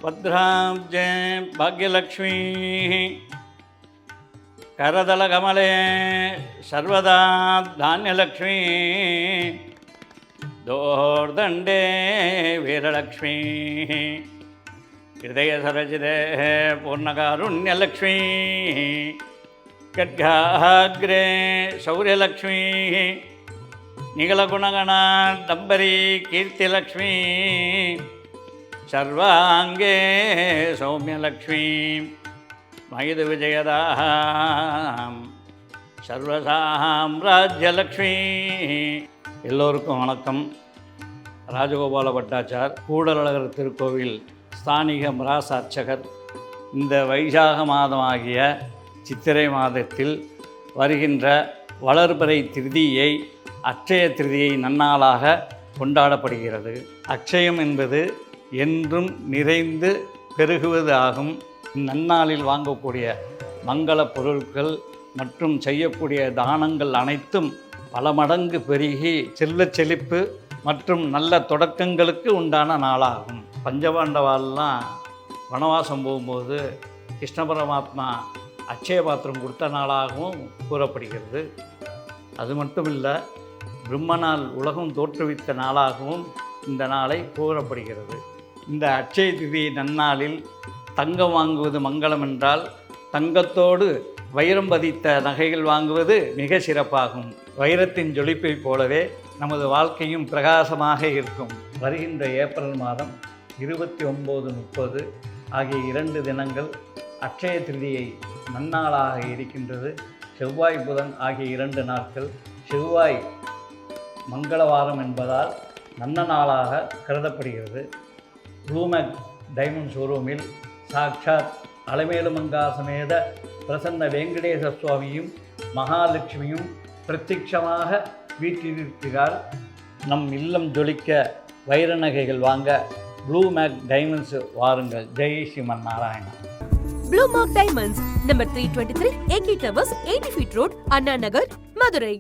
भद्राब्जे भाग्यलक्ष्मी करदलकमले सर्वदा धान्यलक्ष्मी दोर्दण्डे वीरलक्ष्मी हृदयसरजिते पूर्णकारुण्यलक्ष्मी खड्गाग्रे शौर्यलक्ष्मी निगलगुणगणाडम्बरी कीर्तिलक्ष्मी सर्वांगे सौम्यलक्ष्मी மகிதவிஜயதாம் சர்வசாம்ராஜ்யலக்ஷ்மி. எல்லோருக்கும் வணக்கம். ராஜகோபால பட்டாச்சார், கூடலழகர் திருக்கோவில் ஸ்தானிக மிராச அர்ச்சகர். இந்த வைசாக மாதமாகிய சித்திரை மாதத்தில் வருகின்ற வளர்பிறை திருதியை அட்சய திருதியை நன்னாளாக கொண்டாடப்படுகிறது. அட்சயம் என்பது என்றும் நிறைந்து பெருகுவது ஆகும். நன்னாளில் வாங்கக்கூடிய மங்கள பொருட்கள் மற்றும் செய்யக்கூடிய தானங்கள் அனைத்தும் பல மடங்கு பெருகி செல்வச் செழிப்பு மற்றும் நல்ல தொடக்கங்களுக்கு உண்டான நாளாகும். பஞ்சபாண்டவாலாம் வனவாசம் போகும்போது கிருஷ்ண பரமாத்மா அட்சய பாத்திரம் கொடுத்த நாளாகவும் கூறப்படுகிறது. அது மட்டும் இல்லை, பிரம்மனால் உலகம் தோற்றுவித்த நாளாகவும் இந்த நாளை கூறப்படுகிறது. இந்த அட்சய திதி நன்னாளில் தங்கம் வாங்குவது மங்களம் என்றால், தங்கத்தோடு வைரம் பதித்த நகைகள் வாங்குவது மிக சிறப்பாகும். வைரத்தின் ஜொலிப்பைப் போலவே நமது வாழ்க்கையும் பிரகாசமாக இருக்கும். வருகின்ற ஏப்ரல் மாதம் 29, 30 ஆகிய 2 தினங்கள் அட்சய திருதியை நன்னாளாக இருக்கின்றது. செவ்வாய் புதன் ஆகிய 2 நாட்கள். செவ்வாய் மங்களவாரம் என்பதால் நல்ல நாளாக கருதப்படுகிறது. ப்ளூமேக் டைமண்ட் ஷோரூமில் சாட்சாத் அலமேலுமங்கா சமேத பிரசன்ன வெங்கடேச சுவாமியும் மகாலட்சுமியும் பிரத்யட்சமாக வீற்றிருக்கிறார். நம் இல்லம் ஜொலிக்க வைர நகைகள் வாங்க ப்ளூமேக் டைமண்ட்ஸ் வாருங்கள். ஜெய் Shriman Narayana. Bluemac Diamonds, number 323, AK Towers, 80 feet road, Anna Nagar, Madurai.